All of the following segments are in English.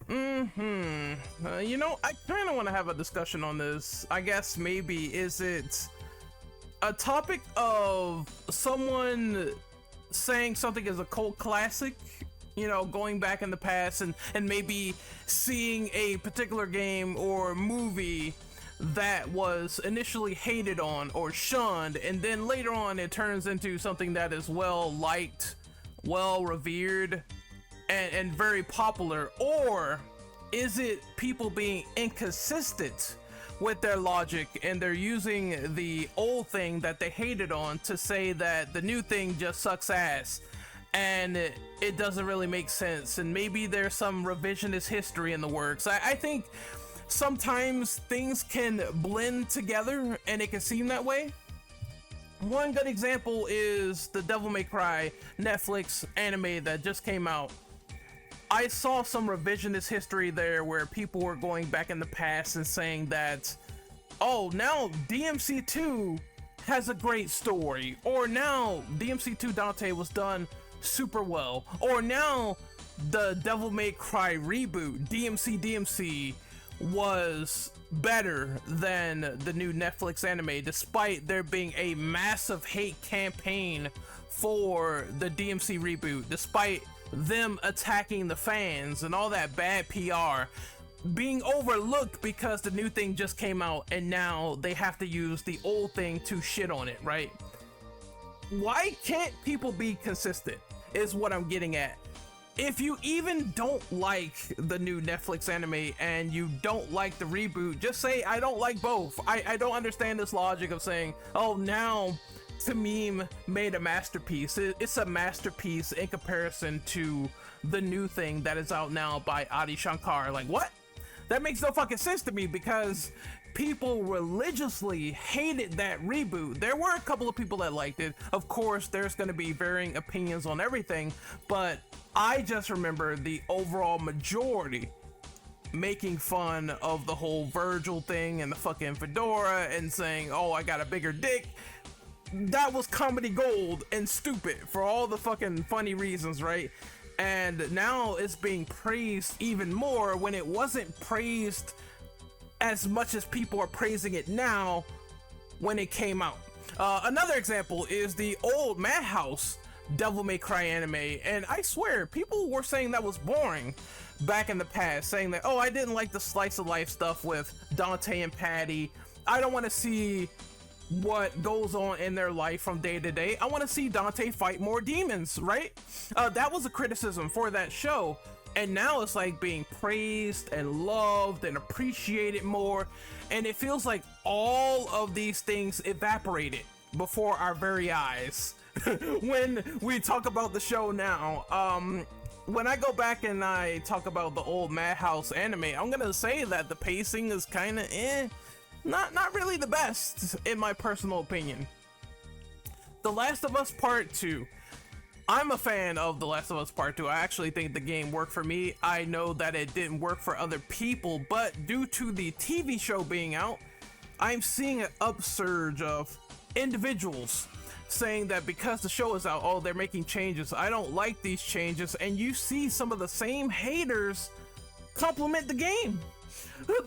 You know, I kind of want to have a discussion on this. I guess maybe is it a topic of someone saying something is a cult classic, you know, going back in the past and maybe seeing a particular game or movie that was initially hated on or shunned, and then later on it turns into something that is well liked, well revered, and very popular? Or is it people being inconsistent with their logic and they're using the old thing that they hated on to say that the new thing just sucks ass and it doesn't really make sense, and maybe there's some revisionist history in the works? I think sometimes things can blend together and it can seem that way. One good example is the Devil May Cry Netflix anime that just came out. I saw some revisionist history there where people were going back in the past and saying that, oh, now DMC2 has a great story, or now DMC2 Dante was done super well, or now the Devil May Cry reboot DMC was better than the new Netflix anime, despite there being a massive hate campaign for the DMC reboot, despite them attacking the fans and all that bad PR being overlooked because the new thing just came out and now they have to use the old thing to shit on it, right? Why can't people be consistent is what I'm getting at. If you even don't like the new Netflix anime and you don't like the reboot, just say, I don't like both. I don't understand this logic of saying, oh, now Tamim made a masterpiece. It's a masterpiece in comparison to the new thing that is out now by Adi Shankar. Like, what? That makes no fucking sense to me, because people religiously hated that reboot. There were a couple of people that liked it. Of course, there's going to be varying opinions on everything, but I just remember the overall majority making fun of the whole Virgil thing and the fucking fedora and saying, oh, I got a bigger dick. That was comedy gold and stupid for all the fucking funny reasons, right? And now it's being praised even more when it wasn't praised as much as people are praising it now when it came out. Another example is the old Madhouse Devil May Cry anime, and I swear people were saying that was boring back in the past, saying that, oh, I didn't like the slice of life stuff with Dante and Patty. I don't want to see what goes on in their life from day to day. I want to see Dante fight more demons, right? That was a criticism for that show, and now it's like being praised and loved and appreciated more, and it feels like all of these things evaporated before our very eyes when we talk about the show now. When I go back and I talk about the old Madhouse anime, I'm gonna say that the pacing is kind of not really the best in my personal opinion. The Last of Us Part 2. I'm a fan of The Last of Us Part 2. I actually think the game worked for me. I know that it didn't work for other people, but due to the TV show being out, I'm seeing an upsurge of individuals saying that because the show is out, oh, they're making changes. I don't like these changes. And you see some of the same haters compliment the game.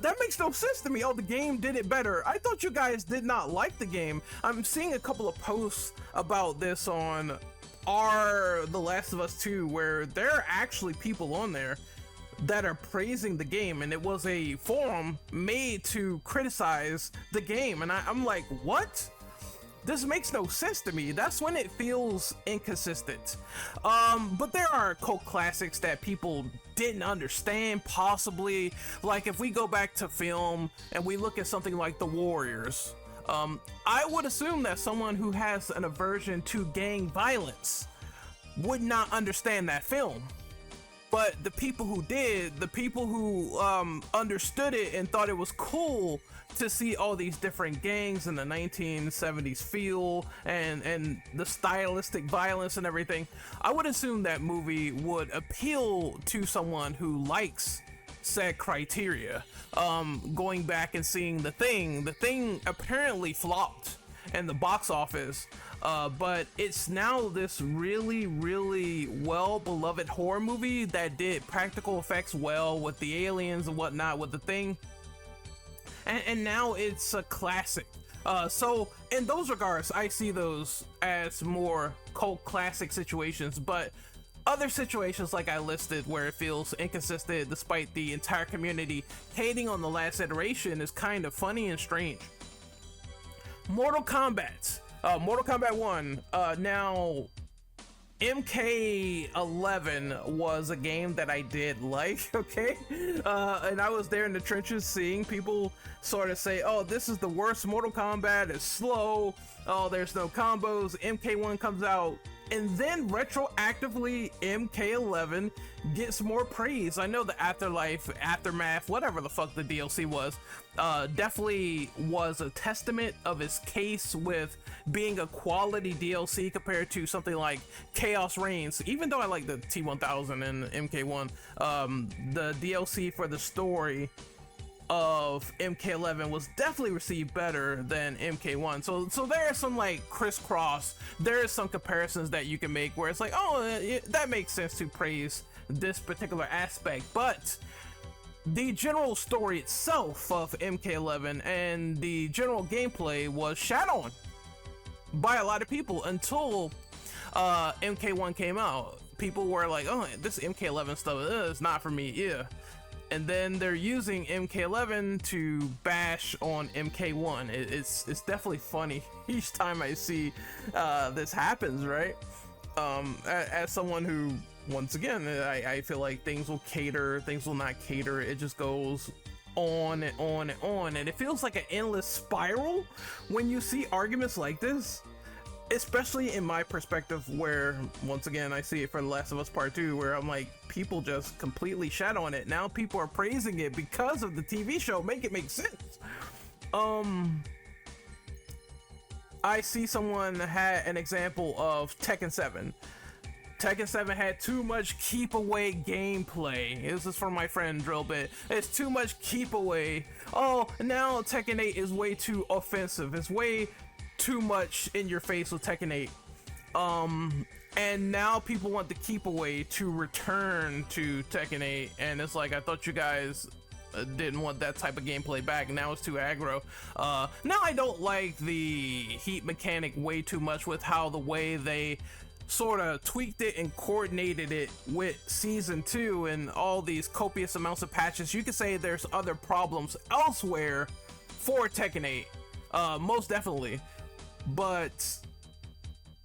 That makes no sense to me. Oh, the game did it better. I thought you guys did not like the game. I'm seeing a couple of posts about this on The Last of Us 2, where there are actually people on there that are praising the game, and it was a forum made to criticize the game, and I'm like, what? This makes no sense to me. That's when it feels inconsistent. But there are cult classics that people didn't understand, possibly. Like if we go back to film and we look at something like The Warriors, I would assume that someone who has an aversion to gang violence would not understand that film. But the people who did, the people who understood it and thought it was cool to see all these different gangs in the 1970s feel and the stylistic violence and everything, I would assume that movie would appeal to someone who likes said criteria. Going back and seeing The Thing apparently flopped, in the box office. But it's now this really, really well beloved horror movie that did practical effects well with the aliens and whatnot with the Thing. And now it's a classic. So in those regards, I see those as more cult classic situations, but other situations like I listed where it feels inconsistent despite the entire community hating on the last iteration is kind of funny and strange. Mortal Kombat. Mortal Kombat 1. Now, MK11 was a game that I did like, okay? And I was there in the trenches seeing people sort of say, oh, this is the worst Mortal Kombat, it's slow, oh, there's no combos. MK1 comes out, and then retroactively MK11 gets more praise. I know the Afterlife, Aftermath, whatever the fuck the DLC was, definitely was a testament of its case with being a quality DLC compared to something like Chaos Reigns. Even though I like the T1000 and MK1, the DLC for the story of MK11 was definitely received better than MK1. So there's some like crisscross, there is some comparisons that you can make where it's like, oh, that makes sense to praise this particular aspect. But the general story itself of MK11 and the general gameplay was shat on by a lot of people until MK1 came out. People were like, oh, this MK11 stuff is not for me, yeah. And then they're using MK11 to bash on MK1. It's definitely funny each time I see this happens, right? As someone who, once again, I feel like things will cater, things will not cater. It just goes on and on and on, and it feels like an endless spiral when you see arguments like this. Especially in my perspective, where once again I see it for The Last of Us Part 2, where I'm like, people just completely shat on it. Now people are praising it because of the TV show. Make it make sense. I see someone had an example of Tekken 7. Tekken 7 had too much keep away gameplay. This is from my friend Drillbit. It's too much keep away. Oh, now Tekken 8 is way too offensive. It's way too much in your face with Tekken 8. And now people want the keep away to return to Tekken 8, and it's like, I thought you guys didn't want that type of gameplay back. Now it's too aggro. Now I don't like the heat mechanic way too much with how the way they sort of tweaked it and coordinated it with season 2 and all these copious amounts of patches. You could say there's other problems elsewhere for Tekken 8, most definitely. But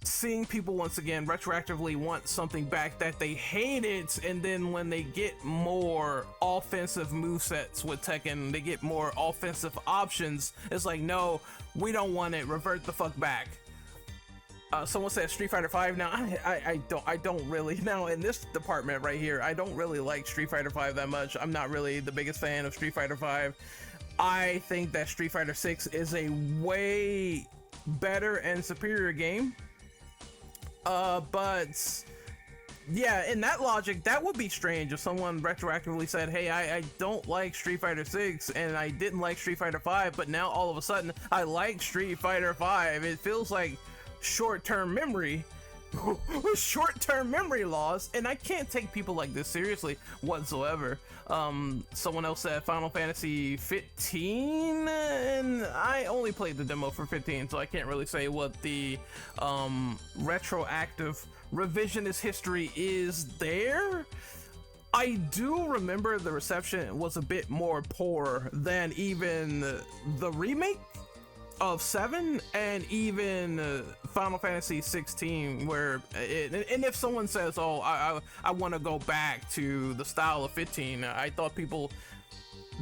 seeing people once again retroactively want something back that they hated, and then when they get more offensive movesets with Tekken, they get more offensive options, it's like, no, we don't want it, revert the fuck back. Someone said Street Fighter 5. Now I don't really, now in this department right here, I don't really like Street Fighter 5 that much. I'm not really the biggest fan of Street Fighter 5. I think that Street Fighter 6 is a way better and superior game, but yeah, in that logic, that would be strange if someone retroactively said, hey, I don't like Street Fighter 6 and I didn't like Street Fighter 5, but now all of a sudden I like Street Fighter 5. It feels like short-term memory short-term memory loss, and I can't take people like this seriously whatsoever. Someone else said Final Fantasy 15, and I only played the demo for 15, so I can't really say what the retroactive revisionist history is there. I do remember the reception was a bit more poor than even the remake of 7 and even Final Fantasy 16, where and if someone says, oh, I want to go back to the style of 15, I thought people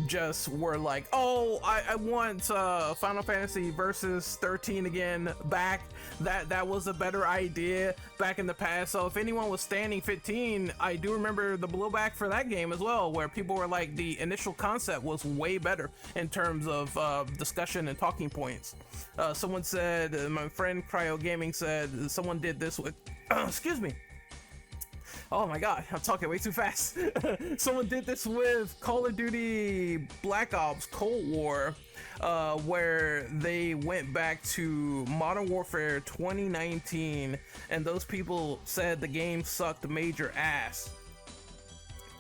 just were like, oh, I want Final Fantasy versus 13 again back. That was a better idea back in the past. So if anyone was standing 15, I do remember the blowback for that game as well, where people were like, the initial concept was way better in terms of discussion and talking points. Someone said, my friend Cryo Gaming said, someone did this with excuse me, Oh my god, I'm talking way too fast. Someone did this with Call of Duty Black Ops Cold War, where they went back to Modern Warfare 2019, and those people said the game sucked major ass.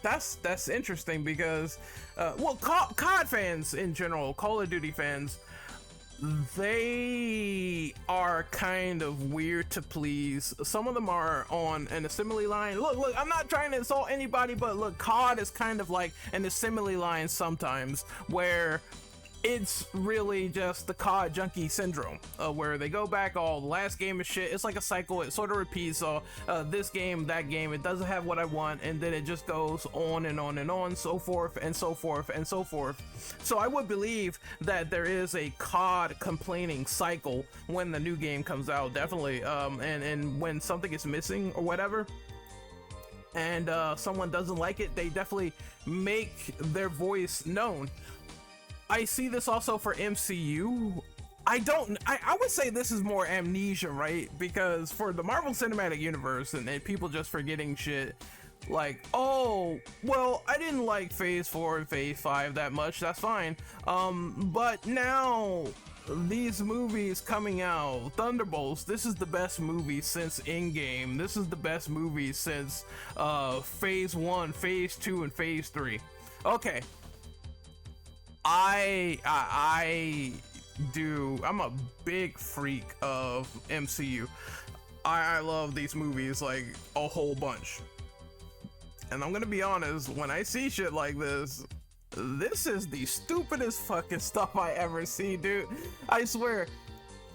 That's interesting because, well, COD fans in general, Call of Duty fans, they are kind of weird to please. Some of them are on an assembly line. Look, I'm not trying to insult anybody, but look, COD is kind of like an assembly line sometimes, where it's really just the COD junkie syndrome, where they go back, oh, the last game is shit. It's like a cycle. It sort of repeats. So this game, that game, it doesn't have what I want, and then it just goes on and on and on, so forth and so forth and so forth. So I would believe that there is a COD complaining cycle when the new game comes out, definitely. And when something is missing or whatever, and someone doesn't like it, they definitely make their voice known. I see this also for MCU. I would say this is more amnesia, right? Because for the Marvel Cinematic Universe, and people just forgetting shit, like, oh, well, I didn't like Phase 4 and Phase 5 that much, that's fine. But now, these movies coming out, Thunderbolts, this is the best movie since Endgame. This is the best movie since Phase 1, Phase 2, and Phase 3. Okay. I'm a big freak of MCU. I love these movies like a whole bunch. And I'm gonna be honest, when I see shit like this is the stupidest fucking stuff I ever see, dude. I swear.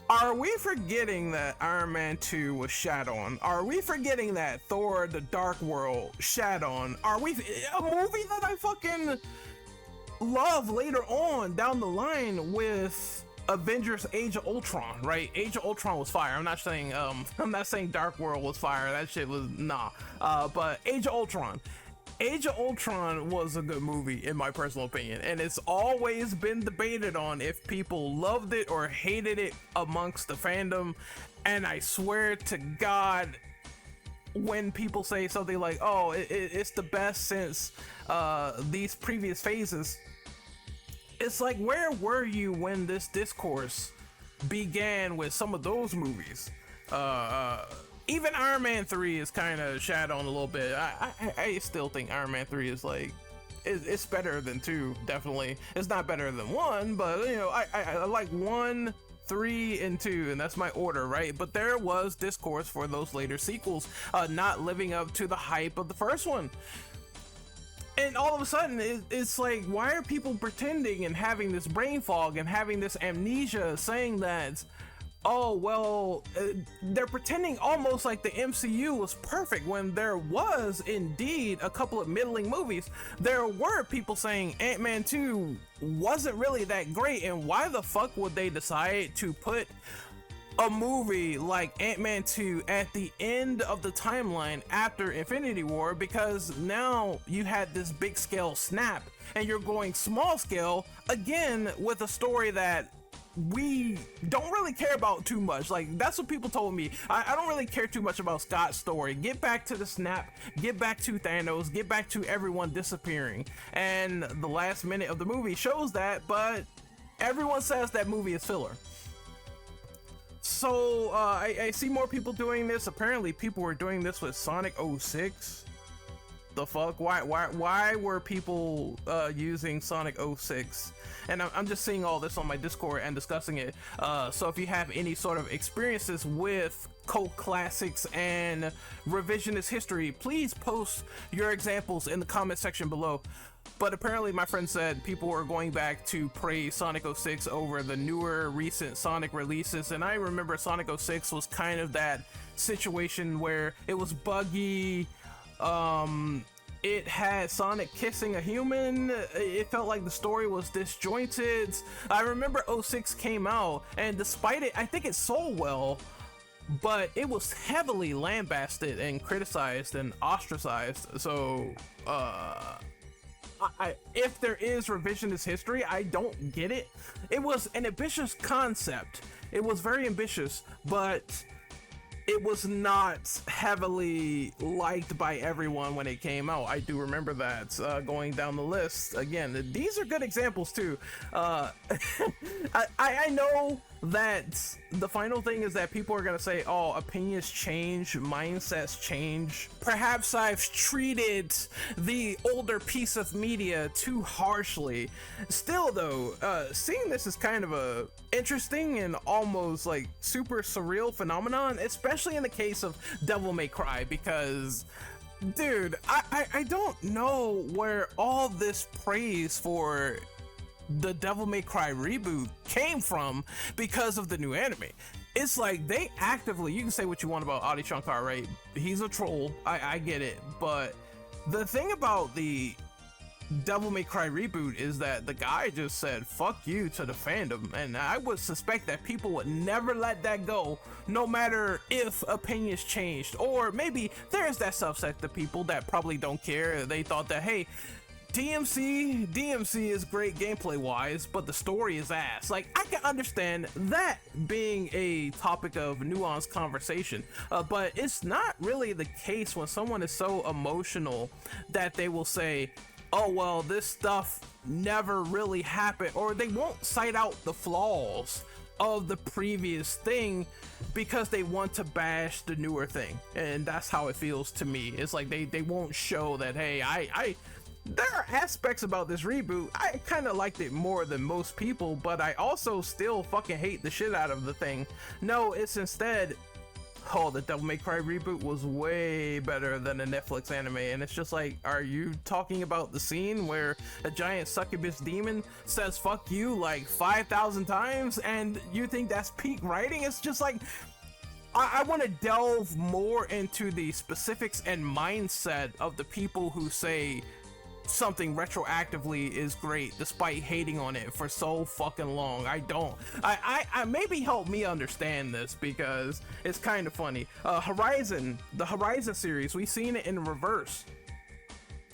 Are we forgetting that Iron Man 2 was shat on? Are we forgetting that Thor: The Dark World shat on? Are we a movie that I fucking love later on down the line with Avengers Age of Ultron, right? Age of Ultron was fire. I'm not saying Dark World was fire. That shit was nah. But Age of Ultron was a good movie in my personal opinion, and it's always been debated on if people loved it or hated it amongst the fandom. And I swear to God, when people say something like, oh, it's the best since these previous phases, it's like, where were you when this discourse began with some of those movies? Even Iron Man 3 is kind of shat on a little bit. I still think Iron Man 3 is like, it's better than 2, definitely. It's not better than 1, but you know, I like 1, 3, and 2, and that's my order, right? But there was discourse for those later sequels not living up to the hype of the first one. And all of a sudden, it's like, why are people pretending and having this brain fog and having this amnesia, saying that, oh, well, they're pretending almost like the MCU was perfect when there was indeed a couple of middling movies. There were people saying Ant-Man 2 wasn't really that great, and why the fuck would they decide to put a movie like Ant-Man 2 at the end of the timeline after Infinity War? Because now you had this big scale snap and you're going small scale again with a story that we don't really care about too much. Like, that's what people told me. I don't really care too much about Scott's story. Get back to the snap, get back to Thanos, get back to everyone disappearing. And the last minute of the movie shows that, but everyone says that movie is filler. So I see more people doing this. Apparently people were doing this with Sonic 06. The fuck? Why were people using Sonic 06? And I'm just seeing all this on my Discord and discussing it. So if you have any sort of experiences with cult classics and revisionist history, please post your examples in the comment section below. But apparently my friend said people were going back to praise Sonic 06 over the newer recent Sonic releases. And I remember Sonic 06 was kind of that situation where it was buggy. It had Sonic kissing a human. It felt like the story was disjointed. I remember 06 came out, and despite it, I think it sold well, but it was heavily lambasted and criticized and ostracized. So if there is revisionist history, I don't get it. It was an ambitious concept. It was very ambitious, but it was not heavily liked by everyone when it came out. I do remember that. Going down the list again, these are good examples too. I know that the final thing is that people are gonna say, oh, opinions change, mindsets change. Perhaps I've treated the older piece of media too harshly. Still though, seeing this is kind of a interesting and almost like super surreal phenomenon, especially in the case of Devil May Cry, because dude, I don't know where all this praise for the Devil May Cry reboot came from because of the new anime. It's like they actively, you can say what you want about Adi Shankar, right? He's a troll, I get it, but the thing about the Devil May Cry reboot is that the guy just said fuck you to the fandom, and I would suspect that people would never let that go, no matter if opinions changed. Or maybe there's that subset of people that probably don't care. They thought that, hey, DMC is great gameplay wise, but the story is ass. Like, I can understand that being a topic of nuanced conversation, but it's not really the case when someone is so emotional that they will say, oh well, this stuff never really happened, or they won't cite out the flaws of the previous thing because they want to bash the newer thing. And that's how it feels to me. It's like they won't show that, hey, I there are aspects about this reboot I kind of liked it more than most people, but I also still fucking hate the shit out of the thing. No, it's instead, oh, the Devil May Cry reboot was way better than the Netflix anime. And it's just like, are you talking about the scene where a giant succubus demon says fuck you like 5,000 times and you think that's peak writing? It's just like, I want to delve more into the specifics and mindset of the people who say something retroactively is great despite hating on it for so fucking long. I maybe help me understand this, because it's kind of funny. The Horizon series, we've seen it in reverse.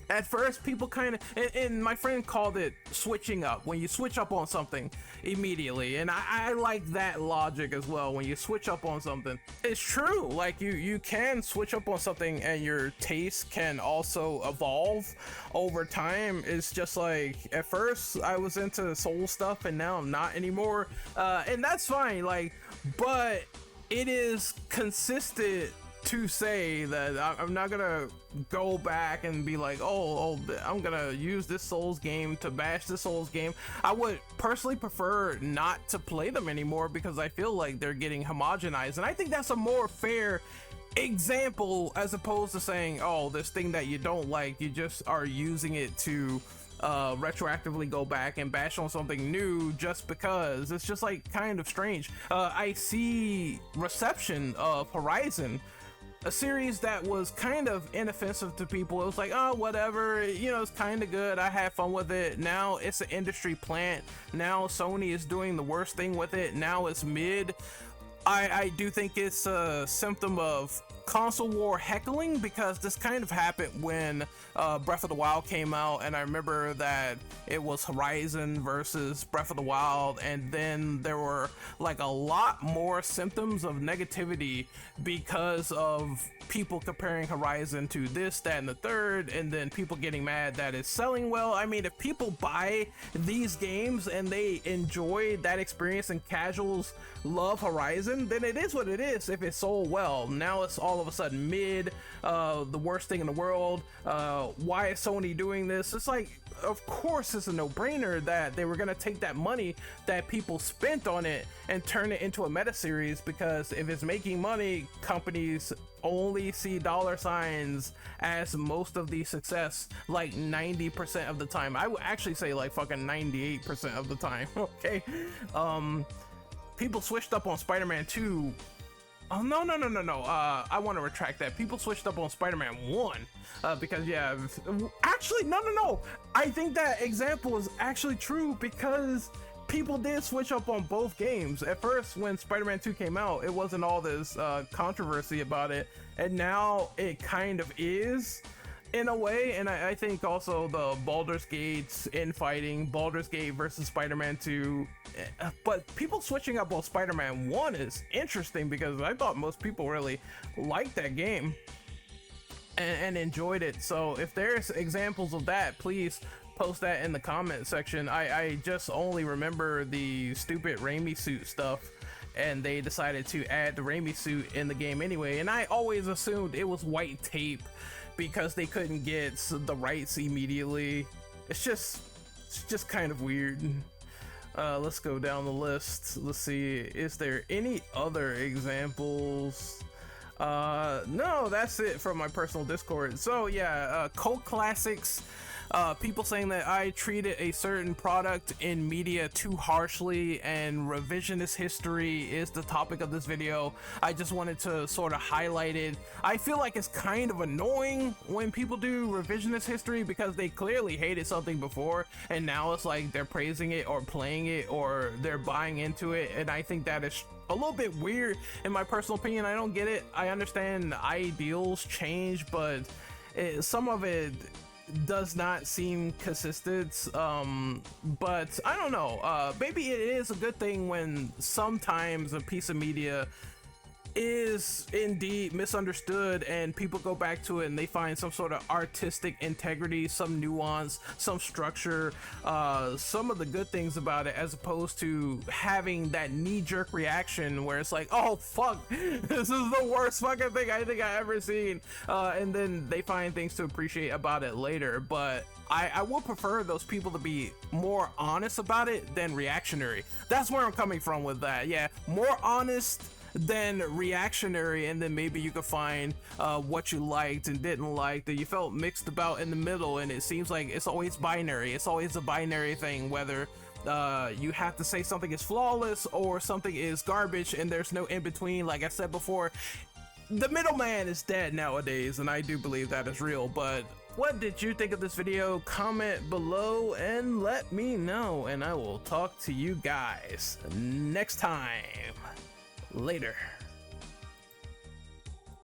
At first, people kind of, and my friend called it switching up, when you switch up on something immediately, and I like that logic as well. When you switch up on something, it's true, like you can switch up on something and your taste can also evolve over time. It's just like, at first I was into soul stuff and now I'm not anymore, and that's fine, like, but it is consistent to say that I'm not gonna go back and be like, oh, I'm gonna use this Souls game to bash this Souls game. I would personally prefer not to play them anymore, because I feel like they're getting homogenized, and I think that's a more fair example, as opposed to saying, oh, this thing that you don't like, you just are using it to retroactively go back and bash on something new just because. It's just like kind of strange. I see reception of Horizon, a series that was kind of inoffensive to people. It was like, oh, whatever, you know, it's kind of good, I had fun with it. Now it's an industry plant. Now Sony is doing the worst thing with it. Now it's mid. I do think it's a symptom of console war heckling, because this kind of happened when Breath of the Wild came out, and I remember that it was Horizon versus Breath of the Wild, and then there were like a lot more symptoms of negativity because of people comparing Horizon to this, that, and the third, and then people getting mad that it's selling well. I mean, if people buy these games and they enjoy that experience and casuals love Horizon, then it is what it is. If it sold well, now it's all of a sudden mid, the worst thing in the world. Why is Sony doing this? It's like, of course it's a no-brainer that they were gonna take that money that people spent on it and turn it into a meta series, because if it's making money, companies only see dollar signs as most of the success, like 90% of the time. I would actually say like fucking 98% of the time. Okay, people switched up on Spider-Man 2. Oh, no. I want to retract that. People switched up on Spider-Man 1 because, yeah, actually, no. I think that example is actually true, because people did switch up on both games. At first, when Spider-Man 2 came out, it wasn't all this controversy about it, and now it kind of is. in a way. And I think also the Baldur's Gate's infighting, Baldur's Gate versus Spider-Man 2, but people switching up on Spider-Man 1 is interesting because I thought most people really liked that game and enjoyed it. So if there's examples of that, please post that in the comment section. I just only remember the stupid Raimi suit stuff, and they decided to add the Raimi suit in the game anyway, and I always assumed it was white tape because they couldn't get the rights immediately. It's just kind of weird. Let's go down the list. Let's see, is there any other examples? No, that's it from my personal Discord. So yeah, cult classics, people saying that I treated a certain product in media too harshly, and revisionist history is the topic of this video. I just wanted to sort of highlight it. I feel like it's kind of annoying when people do revisionist history because they clearly hated something before, and now it's like they're praising it or playing it or they're buying into it, and I think that is a little bit weird in my personal opinion. I don't get it. I understand ideals change, but some of it does not seem consistent. But I don't know, maybe it is a good thing when sometimes a piece of media is indeed misunderstood and people go back to it and they find some sort of artistic integrity, some nuance, some structure, some of the good things about it, as opposed to having that knee-jerk reaction where it's like, oh fuck, this is the worst fucking thing I think I ever seen, and then they find things to appreciate about it later. But I would prefer those people to be more honest about it than reactionary. That's where I'm coming from with that. Yeah, more honest than reactionary, and then maybe you could find what you liked and didn't like, that you felt mixed about in the middle. And it seems like it's always binary. It's always a binary thing, whether you have to say something is flawless or something is garbage, and there's no in between. Like I said before, the middleman is dead nowadays, and I do believe that is real. But what did you think of this video? Comment below and let me know, and I will talk to you guys next time. Later.